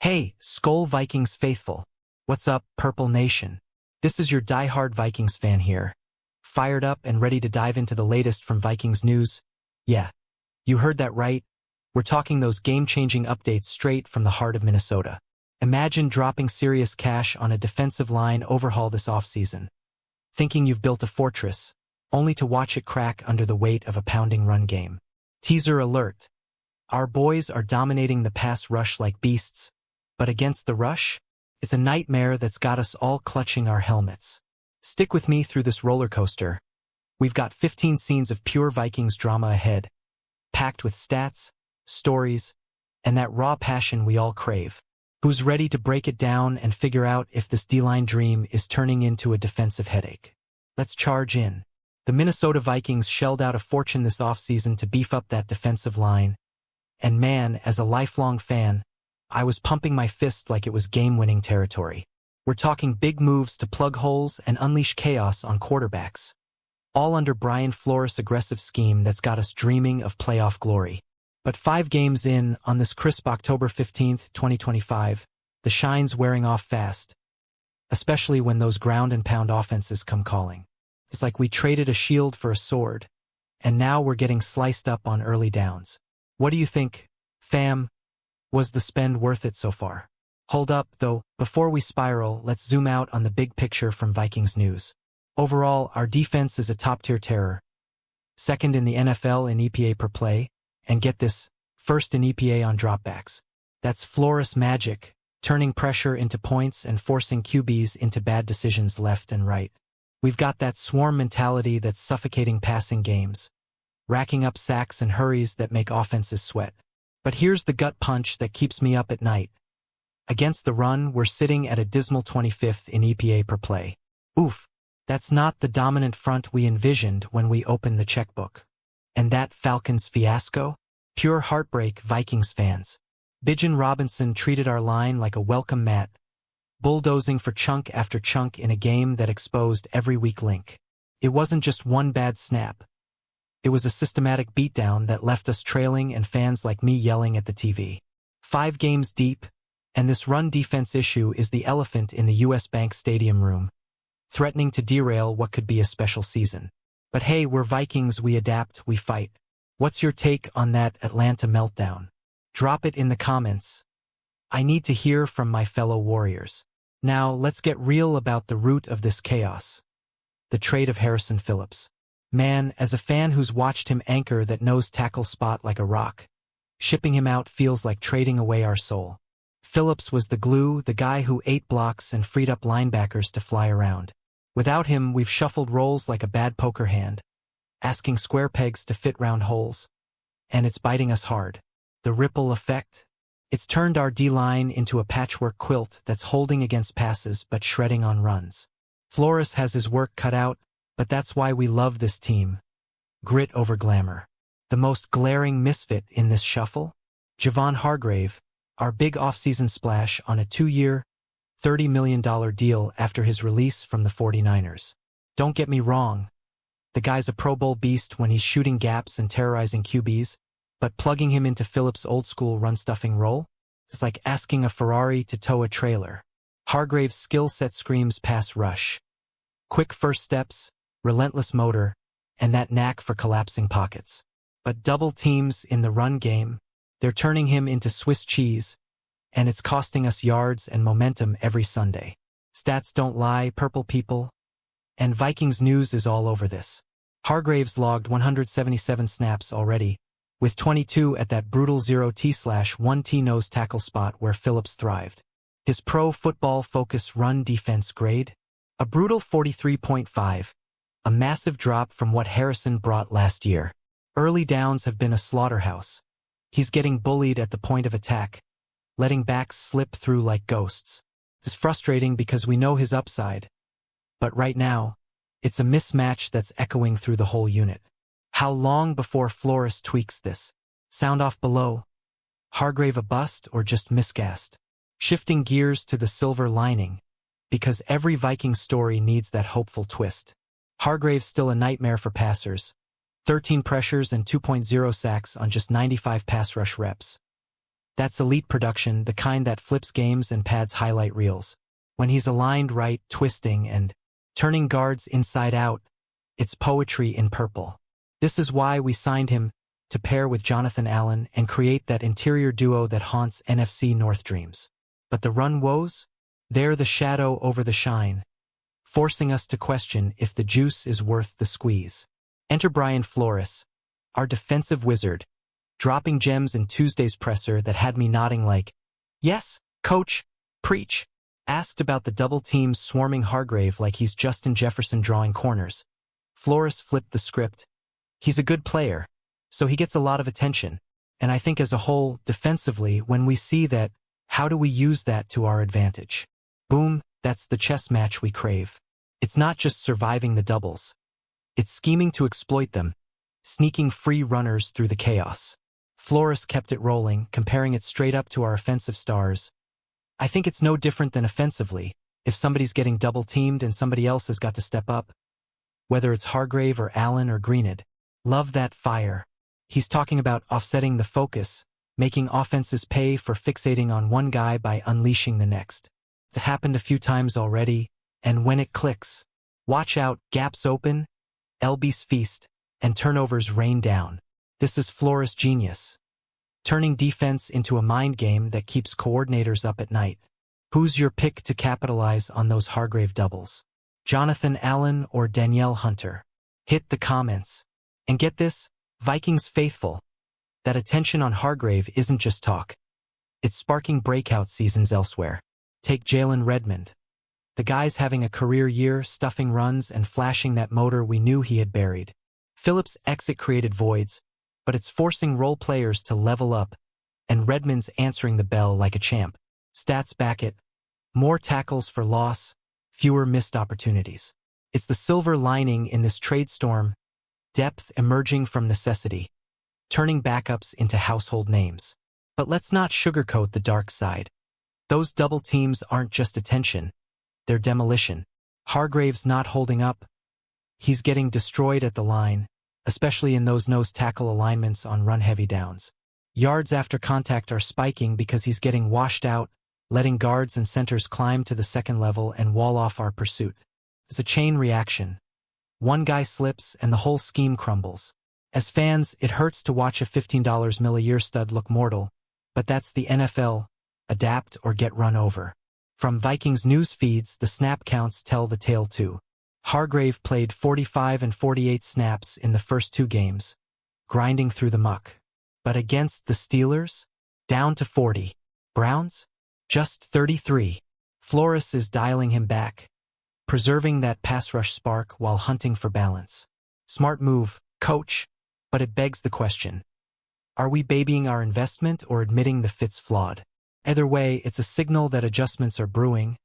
Hey, Skol Vikings faithful. What's up, Purple Nation? This is your diehard Vikings fan here. Fired up and ready to dive into the latest from Vikings news? Yeah, you heard that right. We're talking those game-changing updates straight from the heart of Minnesota. Imagine dropping serious cash on a defensive line overhaul this offseason, thinking you've built a fortress, only to watch it crack under the weight of a pounding run game. Teaser alert. Our boys are dominating the pass rush like beasts, but against the rush, it's a nightmare that's got us all clutching our helmets. Stick with me through this roller coaster. We've got 15 scenes of pure Vikings drama ahead, packed with stats, stories, and that raw passion we all crave. Who's ready to break it down and figure out if this D-line dream is turning into a defensive headache? Let's charge in. The Minnesota Vikings shelled out a fortune this offseason to beef up that defensive line. And man, as a lifelong fan, I was pumping my fist like it was game-winning territory. We're talking big moves to plug holes and unleash chaos on quarterbacks, all under Brian Flores' aggressive scheme that's got us dreaming of playoff glory. But 5 games in, on this crisp October 15th, 2025, the shine's wearing off fast, especially when those ground-and-pound offenses come calling. It's like we traded a shield for a sword, and now we're getting sliced up on early downs. What do you think, fam? Was the spend worth it so far? Hold up, though, before we spiral, let's zoom out on the big picture from Vikings news. Overall, our defense is a top-tier terror. Second in the NFL in EPA per play, and get this, first in EPA on dropbacks. That's Flores magic, turning pressure into points and forcing QBs into bad decisions left and right. We've got that swarm mentality that's suffocating passing games, racking up sacks and hurries that make offenses sweat. But here's the gut punch that keeps me up at night. Against the run, we're sitting at a dismal 25th in EPA per play. Oof, that's not the dominant front we envisioned when we opened the checkbook. And that Falcons fiasco? Pure heartbreak, Vikings fans. Bijan Robinson treated our line like a welcome mat, bulldozing for chunk after chunk in a game that exposed every weak link. It wasn't just one bad snap. It was a systematic beatdown that left us trailing and fans like me yelling at the TV. 5 games deep, and this run defense issue is the elephant in the US Bank Stadium room, threatening to derail what could be a special season. But hey, we're Vikings, we adapt, we fight. What's your take on that Atlanta meltdown? Drop it in the comments. I need to hear from my fellow Warriors. Now, let's get real about the root of this chaos. The trade of Harrison Phillips. Man, as a fan who's watched him anchor that nose tackle spot like a rock, shipping him out feels like trading away our soul. Phillips was the glue, the guy who ate blocks and freed up linebackers to fly around. Without him, we've shuffled roles like a bad poker hand, asking square pegs to fit round holes. And it's biting us hard. The ripple effect? It's turned our D-line into a patchwork quilt that's holding against passes but shredding on runs. Flores has his work cut out, but that's why we love this team. Grit over glamour. The most glaring misfit in this shuffle? Javon Hargrave, our big offseason splash on a 2-year, $30 million deal after his release from the 49ers. Don't get me wrong. The guy's a Pro Bowl beast when he's shooting gaps and terrorizing QBs, but plugging him into Phillips' old-school run-stuffing role? It's like asking a Ferrari to tow a trailer. Hargrave's skill set screams pass rush. Quick first steps, relentless motor, and that knack for collapsing pockets. But double teams in the run game, they're turning him into Swiss cheese, and it's costing us yards and momentum every Sunday. Stats don't lie, purple people. And Vikings news is all over this. Hargrave's logged 177 snaps already, with 22 at that brutal 0T/1T nose tackle spot where Phillips thrived. His Pro Football Focus run defense grade? A brutal 43.5. A massive drop from what Harrison brought last year. Early downs have been a slaughterhouse. He's getting bullied at the point of attack, letting backs slip through like ghosts. It's frustrating because we know his upside. But right now, it's a mismatch that's echoing through the whole unit. How long before Flores tweaks this? Sound off below. Hargrave a bust or just miscast? Shifting gears to the silver lining, because every Viking story needs that hopeful twist. Hargrave's still a nightmare for passers. 13 pressures and 2.0 sacks on just 95 pass rush reps. That's elite production, the kind that flips games and pads highlight reels. When he's aligned right, twisting and turning guards inside out, it's poetry in purple. This is why we signed him, to pair with Jonathan Allen and create that interior duo that haunts NFC North dreams. But the run woes? They're the shadow over the shine, forcing us to question if the juice is worth the squeeze. Enter Brian Flores, our defensive wizard, dropping gems in Tuesday's presser that had me nodding like, "Yes, coach, preach." Asked about the double teams swarming Hargrave like he's Justin Jefferson drawing corners. Flores flipped the script. He's a good player, so he gets a lot of attention. And I think as a whole, defensively, when we see that, how do we use that to our advantage? Boom, that's the chess match we crave. It's not just surviving the doubles. It's scheming to exploit them, sneaking free runners through the chaos. Flores kept it rolling, comparing it straight up to our offensive stars. I think it's no different than offensively, if somebody's getting double-teamed and somebody else has got to step up. Whether it's Hargrave or Allen or Greenid. Love that fire. He's talking about offsetting the focus, making offenses pay for fixating on one guy by unleashing the next. It's happened a few times already, and when it clicks, watch out, gaps open, LB's feast, and turnovers rain down. This is Flores' genius, turning defense into a mind game that keeps coordinators up at night. Who's your pick to capitalize on those Hargrave doubles? Jonathan Allen or Danielle Hunter? Hit the comments. And get this, Vikings faithful, that attention on Hargrave isn't just talk. It's sparking breakout seasons elsewhere. Take Jalen Redmond. The guy's having a career year, stuffing runs and flashing that motor we knew he had buried. Phillips' exit created voids, but it's forcing role players to level up, and Redmond's answering the bell like a champ. Stats back it. More tackles for loss, fewer missed opportunities. It's the silver lining in this trade storm, depth emerging from necessity, turning backups into household names. But let's not sugarcoat the dark side. Those double teams aren't just attention, they're demolition. Hargrave's not holding up. He's getting destroyed at the line, especially in those nose tackle alignments on run-heavy downs. Yards after contact are spiking because he's getting washed out, letting guards and centers climb to the second level and wall off our pursuit. It's a chain reaction. One guy slips and the whole scheme crumbles. As fans, it hurts to watch a $15 million a year stud look mortal, but that's the NFL. Adapt or get run over. From Vikings news feeds, the snap counts tell the tale too. Hargrave played 45 and 48 snaps in the first two games, grinding through the muck. But against the Steelers, down to 40. Browns, just 33. Flores is dialing him back, preserving that pass rush spark while hunting for balance. Smart move, coach, but it begs the question. Are we babying our investment or admitting the fit's flawed? Either way, it's a signal that adjustments are brewing,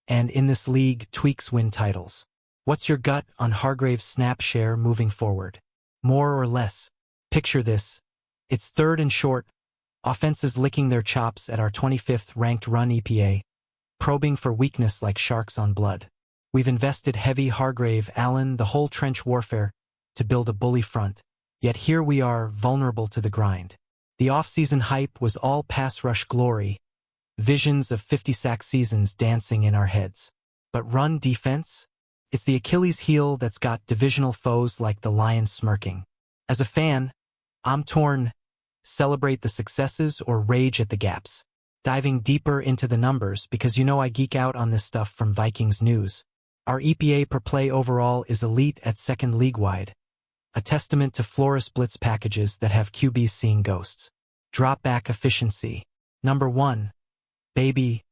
and in this league, tweaks win titles. What's your gut on Hargrave's snap share moving forward? More or less? Picture this. It's third and short, offenses licking their chops at our 25th ranked run EPA, probing for weakness like sharks on blood. We've invested heavy Hargrave, Allen, the whole trench warfare, to build a bully front. Yet here we are, vulnerable to the grind. The offseason hype was all pass rush glory, visions of 50-sack seasons dancing in our heads. But run defense? It's the Achilles heel that's got divisional foes like the Lions smirking. As a fan, I'm torn. Celebrate the successes or rage at the gaps. Diving deeper into the numbers because you know I geek out on this stuff from Vikings news. Our EPA per play overall is elite at second league-wide, a testament to Flores blitz packages that have QBs seeing ghosts. Drop back efficiency. Number 1. Baby.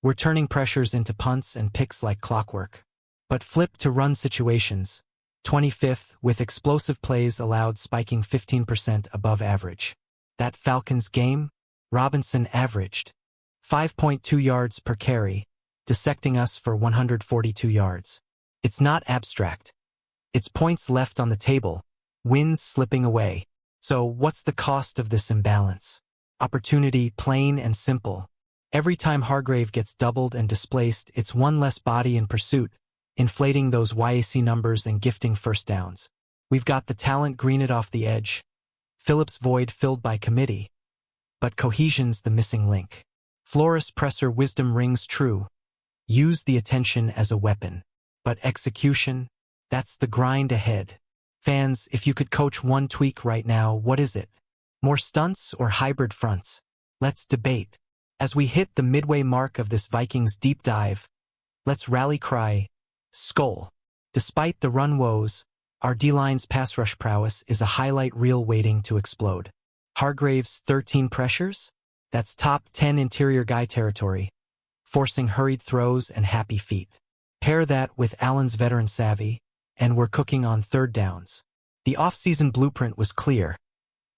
We're turning pressures into punts and picks like clockwork. But flip to run situations. 25th, with explosive plays allowed spiking 15% above average. That Falcons game, Robinson averaged 5.2 yards per carry, dissecting us for 142 yards. It's not abstract. It's points left on the table, wins slipping away. So what's the cost of this imbalance? Opportunity, plain and simple. Every time Hargrave gets doubled and displaced, it's one less body in pursuit, inflating those YAC numbers and gifting first downs. We've got the talent, green it off the edge. Phillips void filled by committee. but cohesion's the missing link. Flores presser wisdom rings true. Use the attention as a weapon. But execution, that's the grind ahead. Fans, if you could coach one tweak right now, what is it? More stunts or hybrid fronts? Let's debate. As we hit the midway mark of this Vikings deep dive, let's rally cry, Skull. Despite the run woes, our D-line's pass rush prowess is a highlight reel waiting to explode. Hargrave's 13 pressures? That's top 10 interior guy territory, forcing hurried throws and happy feet. Pair that with Allen's veteran savvy, and we're cooking on third downs. The offseason blueprint was clear.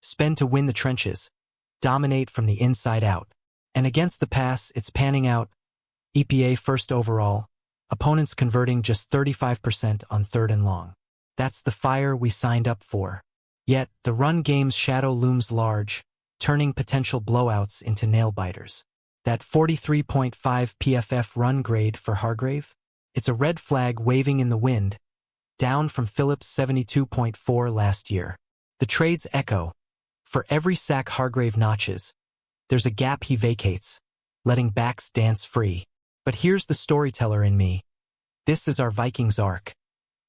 Spend to win the trenches, dominate from the inside out. And against the pass, it's panning out. EPA first overall, opponents converting just 35% on third and long. That's the fire we signed up for. Yet, the run game's shadow looms large, turning potential blowouts into nail-biters. That 43.5 PFF run grade for Hargrave? It's a red flag waving in the wind, down from Phillips' 72.4 last year. The trades echo. For every sack Hargrave notches, there's a gap he vacates, letting backs dance free. But here's the storyteller in me. This is our Vikings arc.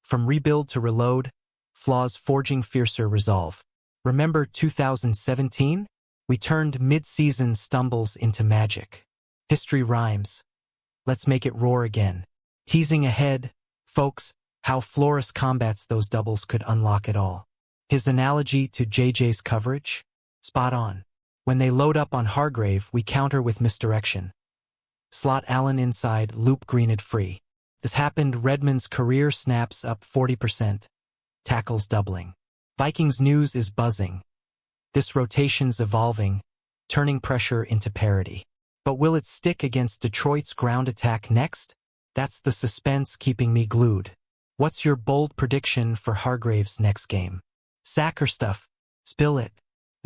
From rebuild to reload, flaws forging fiercer resolve. Remember 2017? We turned mid-season stumbles into magic. History rhymes. Let's make it roar again. Teasing ahead, folks, how Flores combats those doubles could unlock it all. His analogy to JJ's coverage? Spot on. When they load up on Hargrave, we counter with misdirection. Slot Allen inside, loop Greenid free. This happened, Redmond's career snaps up 40%. Tackles doubling. Vikings news is buzzing. This rotation's evolving, turning pressure into parity. But will it stick against Detroit's ground attack next? That's the suspense keeping me glued. What's your bold prediction for Hargrave's next game? Sack or stuff? Spill it.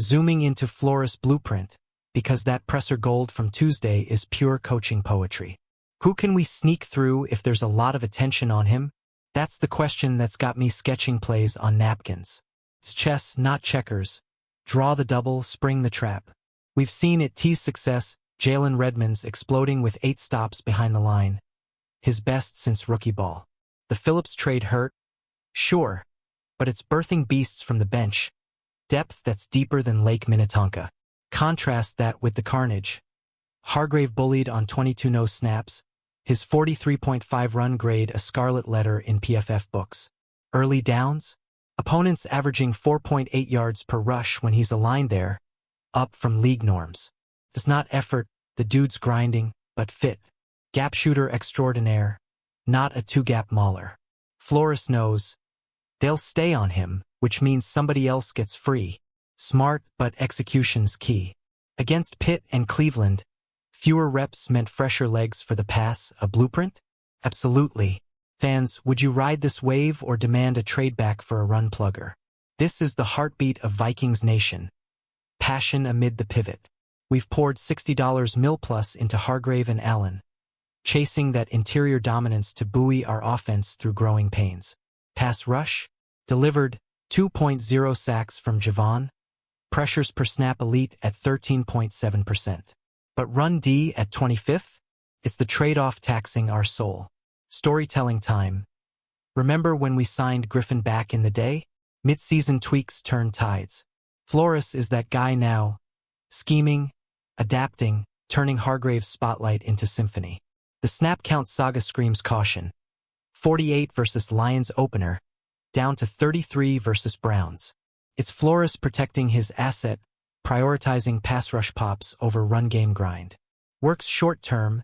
Zooming into Flores' blueprint, because that presser gold from Tuesday is pure coaching poetry. Who can we sneak through if there's a lot of attention on him? That's the question that's got me sketching plays on napkins. It's chess, not checkers. Draw the double, spring the trap. We've seen it tease success, Jalen Redmond's exploding with 8 stops behind the line. His best since rookie ball. The Phillips trade hurt? Sure. But it's birthing beasts from the bench. Depth that's deeper than Lake Minnetonka. Contrast that with the carnage. Hargrave bullied on 22 no snaps. His 43.5 run grade a scarlet letter in PFF books. Early downs? Opponents averaging 4.8 yards per rush when he's aligned there, up from league norms. It's not effort, the dude's grinding, but fit. Gap shooter extraordinaire, not a two-gap mauler. Flores knows they'll stay on him, which means somebody else gets free. Smart, but execution's key. Against Pitt and Cleveland, fewer reps meant fresher legs for the pass, a blueprint? Absolutely. Fans, would you ride this wave or demand a trade back for a run plugger? This is the heartbeat of Vikings Nation. Passion amid the pivot. We've poured $60 mil plus into Hargrave and Allen, chasing that interior dominance to buoy our offense through growing pains. Pass rush? Delivered 2.0 sacks from Javon. Pressures per snap elite at 13.7%. But run D at 25th? It's the trade-off taxing our soul. Storytelling time. Remember when we signed Griffin back in the day? Mid-season tweaks turn tides. Flores is that guy now. Scheming, adapting, turning Hargrave's spotlight into symphony. The snap count saga screams caution. 48 versus Lions opener, down to 33 versus Browns. It's Flores protecting his asset, prioritizing pass rush pops over run game grind. Works short-term,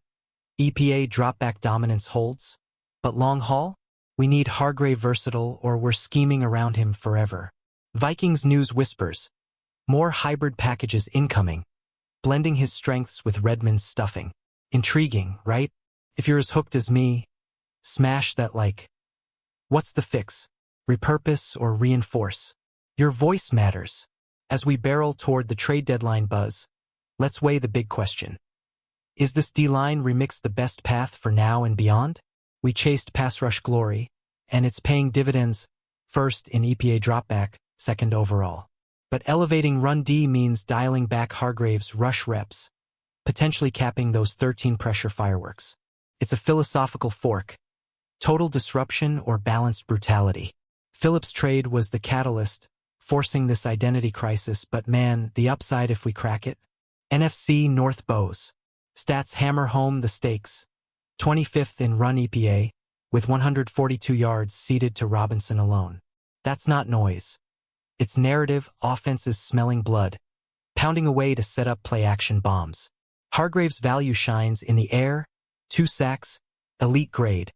EPA drop-back dominance holds, but long haul? We need Hargrave versatile or we're scheming around him forever. Vikings news whispers. More hybrid packages incoming, blending his strengths with Redmond's stuffing. Intriguing, right? If you're as hooked as me, smash that like. What's the fix? Repurpose or reinforce? Your voice matters. As we barrel toward the trade deadline buzz, let's weigh the big question. Is this D-line remix the best path for now and beyond? We chased pass rush glory, and it's paying dividends, first in EPA dropback, second overall. But elevating run D means dialing back Hargrave's rush reps, potentially capping those 13 pressure fireworks. It's a philosophical fork. Total disruption or balanced brutality. Phillips' trade was the catalyst, forcing this identity crisis, but man, the upside if we crack it? NFC North Bows. Stats hammer home the stakes. 25th in run EPA, with 142 yards ceded to Robinson alone. That's not noise. It's narrative, offenses smelling blood, pounding away to set up play-action bombs. Hargrave's value shines in the air, 2 sacks, elite grade,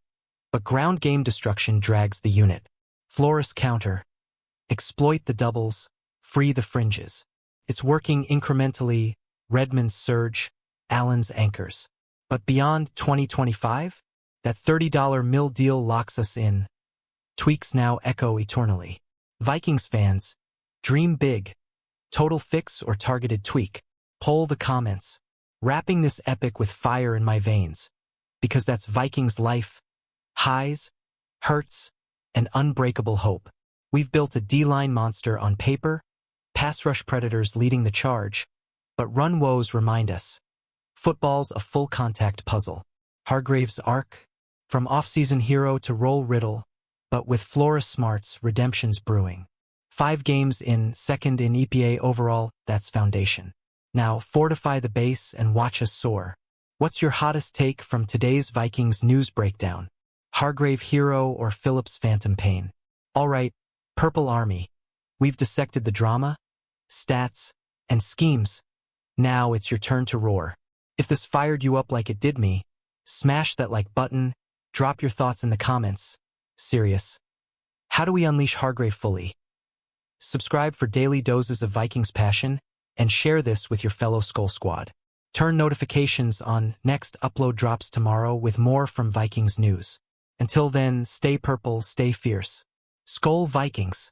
but ground game destruction drags the unit. Flores counter. Exploit the doubles, free the fringes. It's working incrementally, Redmond's surge, Allen's anchors. But beyond 2025, that $30 mil deal locks us in. Tweaks now echo eternally. Vikings fans, dream big. Total fix or targeted tweak? Poll the comments. Wrapping this epic with fire in my veins. Because that's Vikings life. Highs, hurts, and unbreakable hope. We've built a D-line monster on paper, pass rush predators leading the charge, but run woes remind us. Football's a full-contact puzzle. Hargrave's arc, from off-season hero to role riddle, but with Flores smarts, redemption's brewing. 5 games in, second in EPA overall, that's foundation. Now fortify the base and watch us soar. What's your hottest take from today's Vikings news breakdown? Hargrave hero or Phillips phantom pain? Alright, Purple Army. We've dissected the drama, stats, and schemes. Now it's your turn to roar. If this fired you up like it did me, smash that like button, drop your thoughts in the comments. Serious. How do we unleash Hargrave fully? Subscribe for daily doses of Vikings passion, and share this with your fellow Skull Squad. Turn notifications on. Next upload drops tomorrow with more from Vikings news. Until then, stay purple, stay fierce. Skull Vikings.